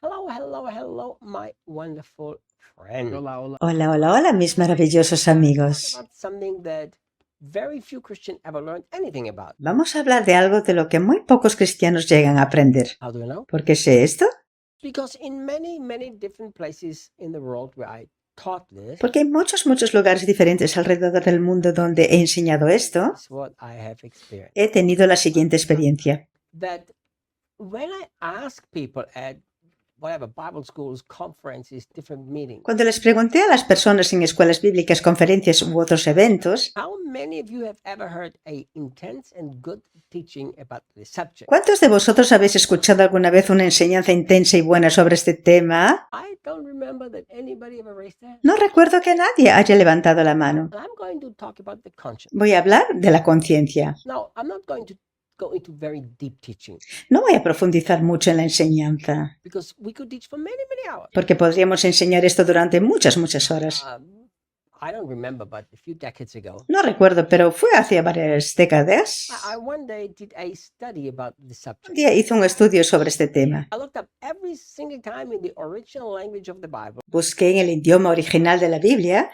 Hello, hello, hello, my wonderful friend. Hola, hola. Hola, hola, hola, mis maravillosos Talk amigos. about something that very few Christians ever learned anything about. Vamos a hablar de algo de lo que muy pocos cristianos llegan a aprender. How do you know? ¿Por qué sé esto? Because in many different places in the world where I taught this, Porque hay muchos lugares diferentes alrededor del mundo donde he enseñado esto. is what I have experienced. He tenido la siguiente experiencia. That when I ask people at whatever Bible schools, conferences, different meetings, Cuando les pregunté a las personas en escuelas bíblicas, conferencias u otros eventos, how many of you have ever heard a intense and good teaching about this subject? ¿cuántos de vosotros habéis escuchado alguna vez una enseñanza intensa y buena sobre este tema? I don't remember that anybody ever raised their hand. No recuerdo que nadie haya levantado la mano. And I'm going to talk about the conscience. Voy a hablar de la conciencia. Now, I'm not going to go into very deep teaching No voy a profundizar mucho en la enseñanza, because we could teach for many hours. porque podríamos enseñar esto durante muchas horas. I don't remember, but a few decades ago, No recuerdo, pero fue hace varias décadas. I one day did a study about the Un subject. día hice un estudio sobre este tema. I looked up every single time in the original language of the Bible Busqué en el idioma original de la Biblia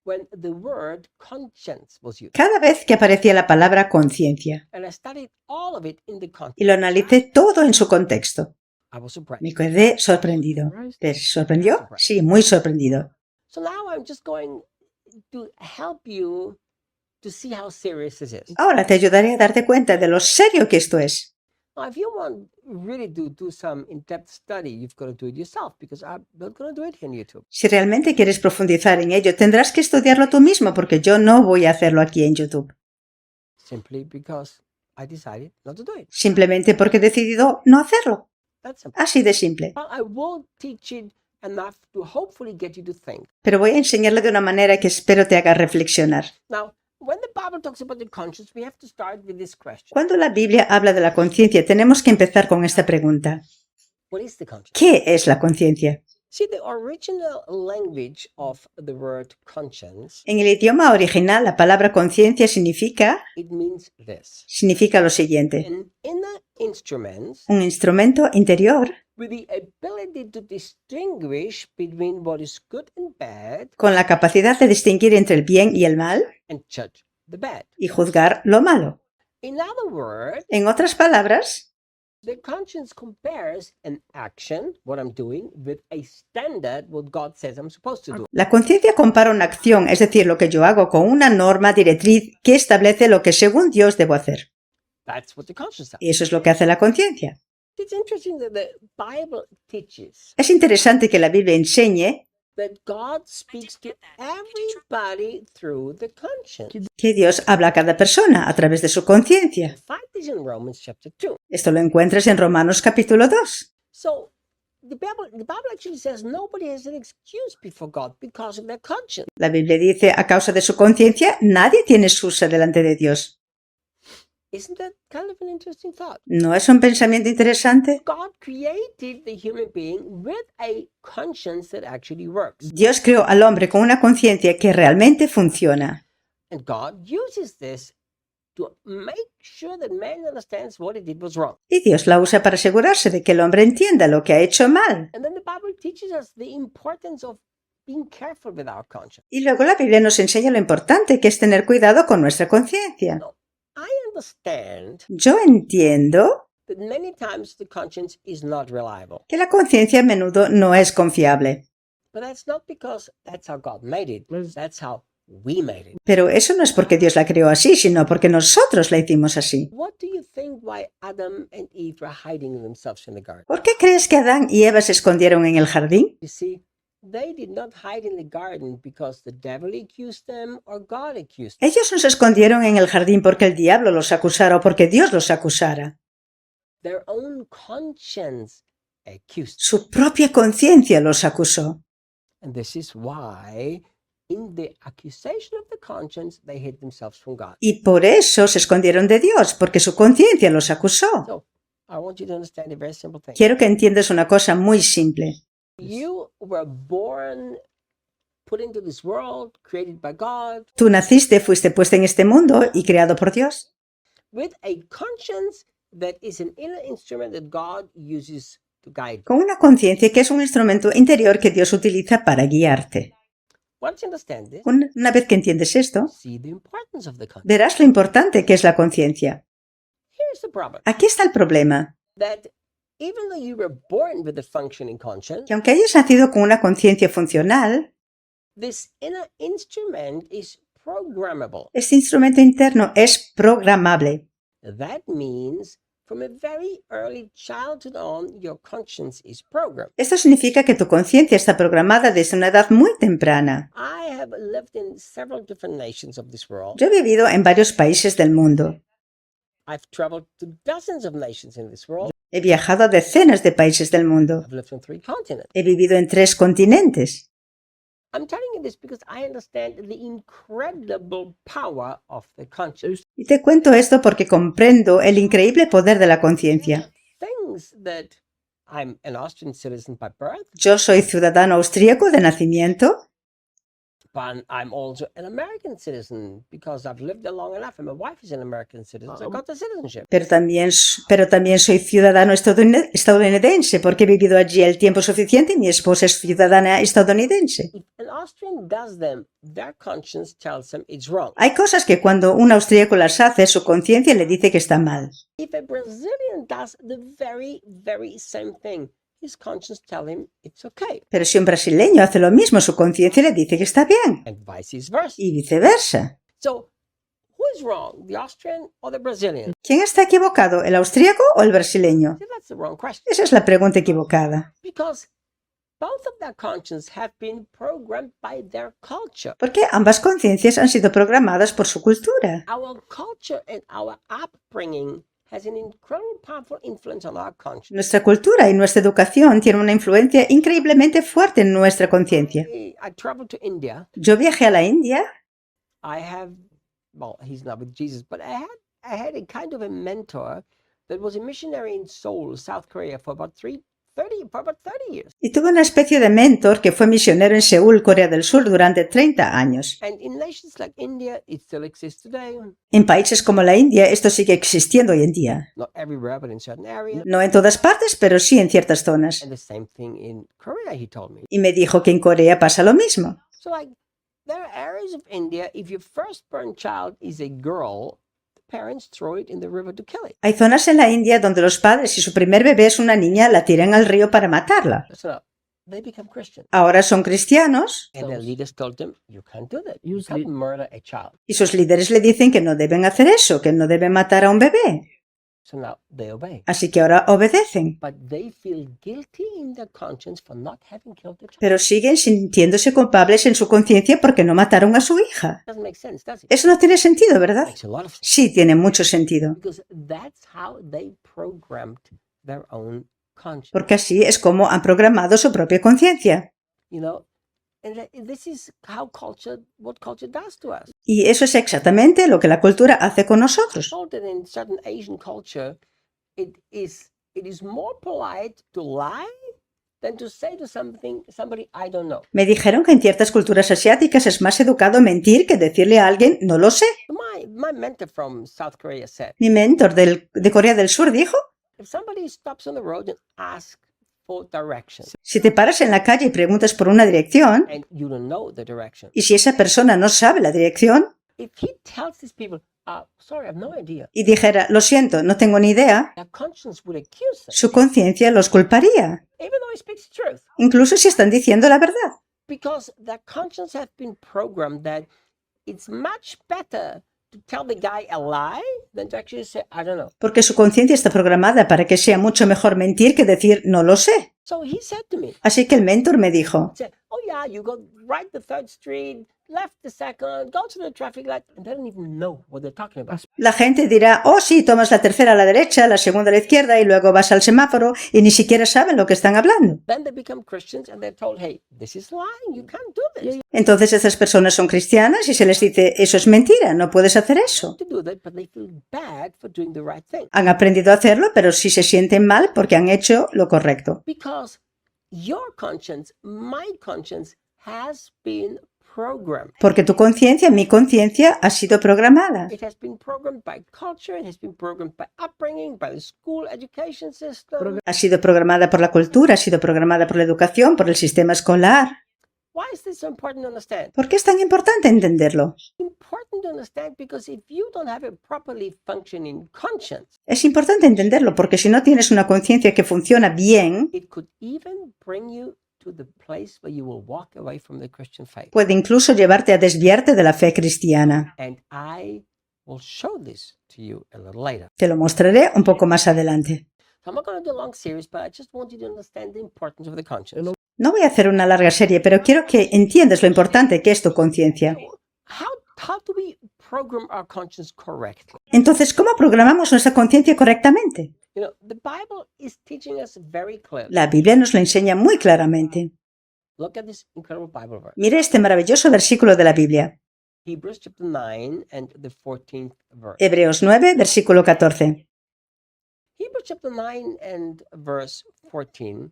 when the word conscience was used. cada vez que aparecía la palabra conciencia And I studied all of it in the y context. lo analicé todo en su contexto. I was surprised. Me quedé sorprendido. ¿Te sorprendió? Sí, muy sorprendido. So now I'm just going to help you to see how serious this is. Ahora te ayudaré a darte cuenta de lo serio que esto es. Now, if you want really to do some in-depth study, you've got to do it yourself because I'm not going to do it here on YouTube. Si realmente quieres profundizar en ello, tendrás que estudiarlo tú mismo porque yo no voy a hacerlo aquí en YouTube. Simply because I decided not to do it. Simplemente porque he decidido no hacerlo. That's simple. Así de simple. But I will teach it enough to hopefully get you to think. Pero voy a enseñarlo de una manera que espero te haga reflexionar. Now, when the Bible talks about the conscience, we have to start with this question. Cuando la Biblia habla de la conciencia, tenemos que empezar con esta pregunta. What is the conscience? ¿Qué es la conciencia? See, the original language of the word conscience, En el idioma original, la palabra conciencia significa it means this. lo siguiente. An inner instrument Un instrumento interior with the ability to distinguish between what is good and bad con la capacidad de distinguir entre el bien y el mal and judge the bad. y juzgar lo malo. In other words, En otras palabras, the conscience compares an action, what I'm doing, with a standard, what God says I'm supposed to do. la conciencia compara una acción, es decir, lo que yo hago, con una norma directriz que establece lo que según Dios debo hacer. That's what the conscience does. Y eso es lo que hace la conciencia. It's interesting that the Bible teaches Es interesante que la Biblia enseñe that God speaks to everybody through the conscience. que Dios habla a cada persona a través de su conciencia. Find this in Romans chapter 2. Esto lo encuentras en Romanos capítulo 2. So the Bible actually says nobody has an excuse before God because of their conscience. La Biblia dice, a causa de su conciencia, nadie tiene excusa delante de Dios. Isn't that kind of an interesting thought? ¿No es un pensamiento interesante? God created the human being with a conscience that actually works. Dios creó al hombre con una conciencia que realmente funciona. And God uses this to make sure that man understands what he did was wrong. Y Dios la usa para asegurarse de que el hombre entienda lo que ha hecho mal. And then the Bible teaches us the importance of being careful with our conscience. Y luego la Biblia nos enseña lo importante que es tener cuidado con nuestra conciencia. I understand Yo entiendo that many times the conscience is not reliable. que la conciencia a menudo no es confiable. But that's not because that's how God made it. That's how we made it. Pero eso no es porque Dios la creó así, sino porque nosotros la hicimos así. What do you think why Adam and Eve were hiding themselves in the garden? ¿Por qué crees que Adán y Eva se escondieron en el jardín? You see, they did not hide in the garden because the devil accused them or God accused them. Ellos no se escondieron en el jardín porque el diablo los acusara o porque Dios los acusara. Their own conscience accused them. Su propia conciencia los acusó. And this is why in the accusation of the conscience they hid themselves from God. Y por eso se escondieron de Dios, porque su conciencia los acusó. So I want you to understand a very simple thing. Quiero que entiendas una cosa muy simple. You were born, put into this world, created by God, Tú naciste, fuiste puesto en este mundo y creado por Dios, with a conscience that is an inner instrument that God uses to guide you. con una conciencia que es un instrumento interior que Dios utiliza para guiarte. Once you understand this, Una vez que entiendes esto, see the importance of the conscience. verás lo importante que es la conciencia. Here's the problem. Aquí está el problema, That even though you were born with a functioning conscience, que aunque hayas nacido con una conciencia funcional, this inner instrument is programmable. este instrumento interno es programable. That means from a very early childhood on, your conscience is programmed. Esto significa que tu conciencia está programada desde una edad muy temprana. I have lived in several different nations of this world. Yo he vivido en varios países del mundo. I've traveled to dozens of nations in this world. He viajado a decenas de países del mundo. I've lived on 3 continents. He vivido en 3 continentes. I'm telling you this because I understand the incredible power of the conscience. Y te cuento esto porque comprendo el increíble poder de la conciencia. Things that I'm an Austrian citizen by birth, Yo soy ciudadano austríaco de nacimiento, but I'm also an American citizen because I've lived there long enough and my wife is an American citizen, so I got the citizenship. pero también soy ciudadano estadounidense porque he vivido allí el tiempo suficiente y mi esposa es ciudadana estadounidense. If an Austrian does them, their conscience tells them it's wrong. Hay cosas que cuando un austríaco las hace, su conciencia le dice que está mal. If a Brazilian does the very same thing, his conscience tells him it's okay, Pero si un brasileño hace lo mismo, su conciencia le dice que está bien. and vice versa. Y viceversa. So, who is wrong, the Austrian or the Brazilian? ¿Quién está equivocado, el austríaco o el brasileño? See, that's the wrong question Esa es la pregunta equivocada. because both of their conscience have been programmed by their culture. Porque ambas conciencias han sido programadas por su cultura. Our culture and our upbringing has an incredibly powerful influence on our conscience. Nuestra cultura y nuestra educación tienen una influencia increíblemente fuerte en nuestra conciencia. I traveled to India. Yo viajé a la India. I have, well, he's not with Jesus, but I had a kind of a mentor that was a missionary in Seoul, South Korea, for about 30 years. Y tuve una especie de mentor que fue misionero en Seúl, Corea del Sur, durante 30 años. And in nations like India, it still exists today. En países como la India, esto sigue existiendo hoy en día. Not everywhere, but in certain areas. No en todas partes, pero sí en ciertas zonas. And the same thing in Korea, he told me. Y me dijo que en Corea pasa lo mismo. So, like, there are areas of India, if your firstborn child is a girl, the parents throw it in the river to kill it. Hay zonas en la India donde los padres, si su primer bebé es una niña, la tiran al río para matarla. So, they become Christian. Ahora son cristianos And their leaders told them, you can't do that. You can't murder a child. y sus líderes le dicen que no deben hacer eso, que no deben matar a un bebé. So now they obey. Así que ahora obedecen, But they feel guilty in their conscience for not having killed the child. pero siguen sintiéndose culpables en su conciencia porque no mataron a su hija. Doesn't make sense, does it? Eso no tiene sentido, ¿verdad? Makes a lot of sense. Sí, tiene mucho sentido, Because that's how they programmed their own conscience. porque así es como han programado su propia conciencia. You know, and this is how what culture does to us. Y eso es exactamente lo que la cultura hace con nosotros. Told that in certain Asian culture, it is more polite to lie than to say to somebody I don't know. Me dijeron que en ciertas culturas asiáticas es más educado mentir que decirle a alguien no lo sé. My mentor from South Korea said, Mi mentor de Corea del Sur dijo, if somebody stops on the road and asks for directions si te paras en la calle y preguntas por una dirección, and you don't know the direction, y si esa persona no sabe la dirección, if he tells these people, sorry, I have no idea, y dijera, lo siento, no tengo ni idea, their conscience would accuse them, su conciencia los culparía, even though he speaks the truth, incluso si están diciendo la verdad. because their conscience has been programmed that it's much better to tell the guy a lie than to actually say, I don't know. Porque su conciencia está programada para que sea mucho mejor mentir que decir no lo sé. So he said to me, Así que el mentor me dijo, said, oh yeah, you go right the 3rd street, left the 2nd, go to the traffic light, and they don't even know what they're talking about. la gente dirá, oh sí, tomas la tercera a la derecha, la segunda a la izquierda y luego vas al semáforo y ni siquiera saben lo que están hablando. Then they become Christians and they're told, hey, this is lying, you can't do this. Entonces esas personas son cristianas y se les dice, eso es mentira, no puedes hacer eso. To do that, but they feel bad for doing the right thing. Han aprendido a hacerlo, pero sí se sienten mal porque han hecho lo correcto. Because your conscience, my conscience, has been programmed. Porque tu conciencia, mi conciencia, ha sido programada. It has been programmed by culture, it has been programmed by upbringing, by the school education system. Ha sido programada por la cultura, ha sido programada por la educación, por el sistema escolar. Why is this so important to understand? ¿Por qué es tan importante entenderlo? It's important to understand because if you don't have a properly functioning conscience, Es importante entenderlo porque si no tienes una conciencia que funciona bien, it could even bring you to the place where you will walk away from the Christian faith. puede incluso llevarte a desviarte de la fe cristiana. And I will show this to you a little later. Te lo mostraré un poco más adelante. So I'm not going to do a long series, but I just want you to understand the importance of the conscience. No voy a hacer una larga serie, pero quiero que entiendas lo importante que es tu conciencia. How do we program our conscience correctly? Entonces, ¿cómo programamos nuestra conciencia correctamente? You know, the Bible is teaching us very clearly. La Biblia nos lo enseña muy claramente. Look at this incredible Bible verse. Mire este maravilloso versículo de la Biblia. Hebrews chapter 9 and the 14th verse. Hebreos 9, versículo 14. Hebrews chapter 9 and verse 14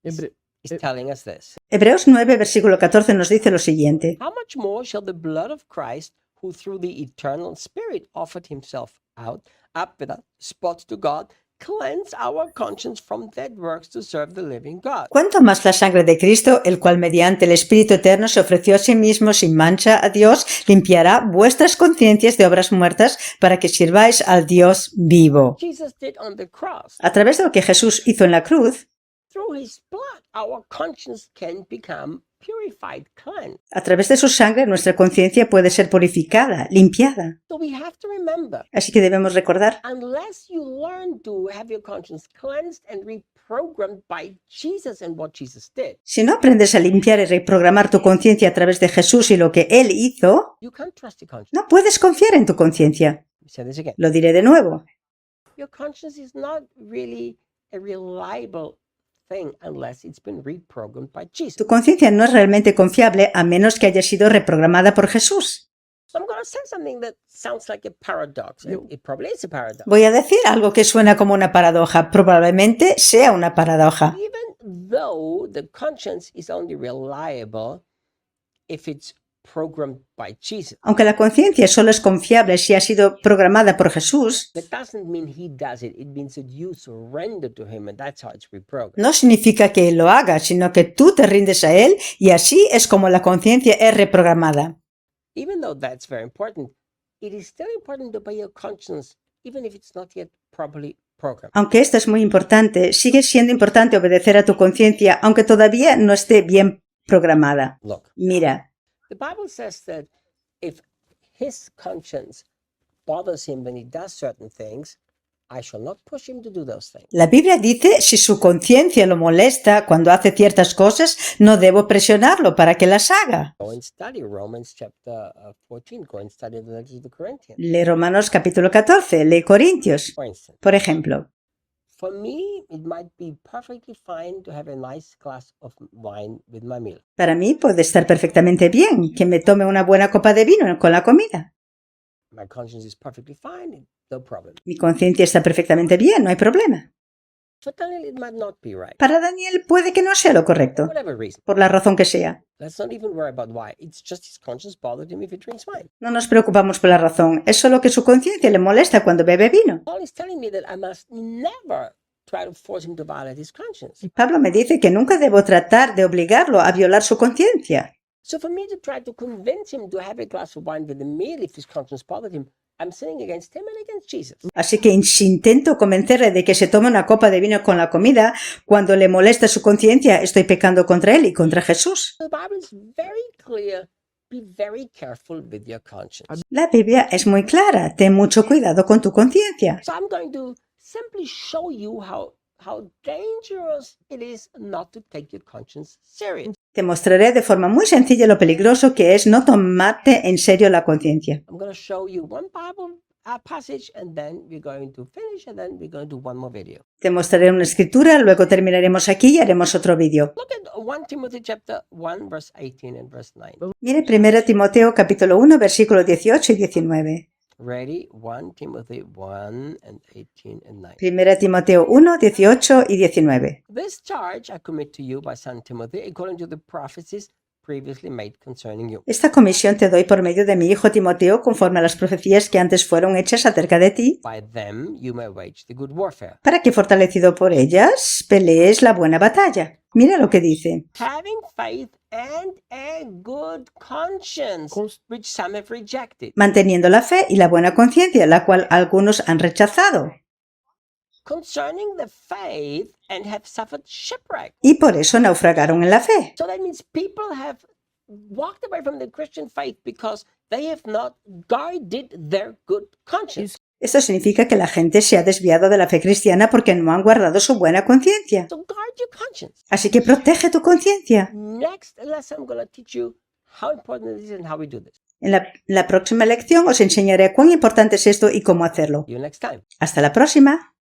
is telling us this. Hebreos 9, versículo 14 nos dice lo siguiente. How much more shall the blood of Christ, who through the eternal Spirit offered himself up without spot to God, cleanse our conscience from dead works to serve the living God? ¿Cuánto más la sangre de Cristo, el cual mediante el Espíritu Eterno se ofreció a sí mismo sin mancha a Dios, limpiará vuestras conciencias de obras muertas para que sirváis al Dios vivo? Jesus did on the cross. A través de lo que Jesús hizo en la cruz, Through his blood, our conscience can become purified, cleansed. a través de su sangre, nuestra conciencia puede ser purificada, limpiada. So we have to remember, Así que debemos recordar, unless you learn to have your conscience cleansed and reprogrammed by Jesus and what Jesus did, si no aprendes a limpiar y reprogramar tu conciencia a través de Jesús y lo que Él hizo, you can't trust your conscience. no puedes confiar en tu conciencia. Let me say this again. Lo diré de nuevo. Your conscience is not really a reliable thing unless it's been reprogrammed by Jesus. Tu conciencia no es realmente confiable a menos que haya sido reprogramada por Jesús. So I'm going to say something that sounds like a paradox. It probably is a paradox. Voy a decir algo que suena como una paradoja. Probablemente sea una paradoja. Even though the conscience is only reliable if it's programmed by Jesus, Aunque la conciencia solo es confiable si ha sido programada por Jesús, that doesn't mean he does it. It means that you surrender to him, and that's how it's reprogrammed. no significa que Él lo haga, sino que tú te rindes a Él y así es como la conciencia es reprogramada. Even though that's very important, it is still important to obey your conscience, even if it's not yet properly programmed. Aunque esto es muy importante, sigue siendo importante obedecer a tu conciencia, aunque todavía no esté bien programada. Look, Mira, the Bible says that if his conscience bothers him when he does certain things, I shall not push him to do those things. la Biblia dice, si su conciencia lo molesta cuando hace ciertas cosas, no debo presionarlo para que las haga. Go and study Romans chapter 14. Go and study the letters of the Corinthians. Lee Romanos capítulo 14, lee Corintios, For instance, por ejemplo. for me, it might be perfectly fine to have a nice glass of wine with my meal. Para mí puede estar perfectamente bien que me tome una buena copa de vino con la comida. My conscience is perfectly fine, no problem. Mi conciencia está perfectamente bien, no hay problema. For Daniel, it might not be right. Para Daniel puede que no sea lo correcto, Whatever reason. por la razón que sea. Let's not even worry about why. It's just his conscience bothered him if he drinks wine. No nos preocupamos por la razón, es solo que su conciencia le molesta cuando bebe vino. Paul is telling me that I must never try to force him to violate his conscience. Pablo me dice que nunca debo tratar de obligarlo a violar su conciencia. So for me to try to convince him to have a glass of wine with a meal if his conscience bothered him, I'm sinning against him and against Jesus. Así que si intento convencerle de que se tome una copa de vino con la comida, cuando le molesta su conciencia, estoy pecando contra él y contra Jesús. The Bible is very clear. Be very careful with your conscience. La Biblia es muy clara, ten mucho cuidado con tu conciencia. So I'm going to simply show you how dangerous it is not to take your conscience serious. Te mostraré de forma muy sencilla lo peligroso que es no tomarte en serio la conciencia. I'm going to show you one Bible passage and then we're going to finish and then we're going to do one more video. Te mostraré una escritura, luego terminaremos aquí y haremos otro vídeo. Look at 1 Timothy chapter 1 verse 18 and verse 9. Mire 1 Timoteo capítulo 1 versículos 18 y 19. Ready? 1 Timothy 1 and 18 and 9. 1 Timoteo 1, 18 y 19. This charge I commit to you by son Timothy, according to the prophecies previously made concerning you. Esta comisión te doy por medio de mi hijo Timoteo, conforme a las profecías que antes fueron hechas acerca de ti, By them you may wage the good warfare, para que, fortalecido por ellas, pelees la buena batalla. Mira lo que dice. having faith and a good conscience, which some have rejected. Manteniendo la fe y la buena conciencia, la cual algunos han rechazado. Concerning the faith and have suffered shipwreck. Y por eso naufragaron en la fe. So that means people have walked away from the Christian faith because they have not guarded their good conscience. Esto significa que la gente se ha desviado de la fe cristiana porque no han guardado su buena conciencia. So guard your conscience. Así que protege tu conciencia. Next lesson I'm going to teach you how important it is and how we do this. En la próxima lección os enseñaré cuán importante es esto y cómo hacerlo. See you next time. Hasta la próxima.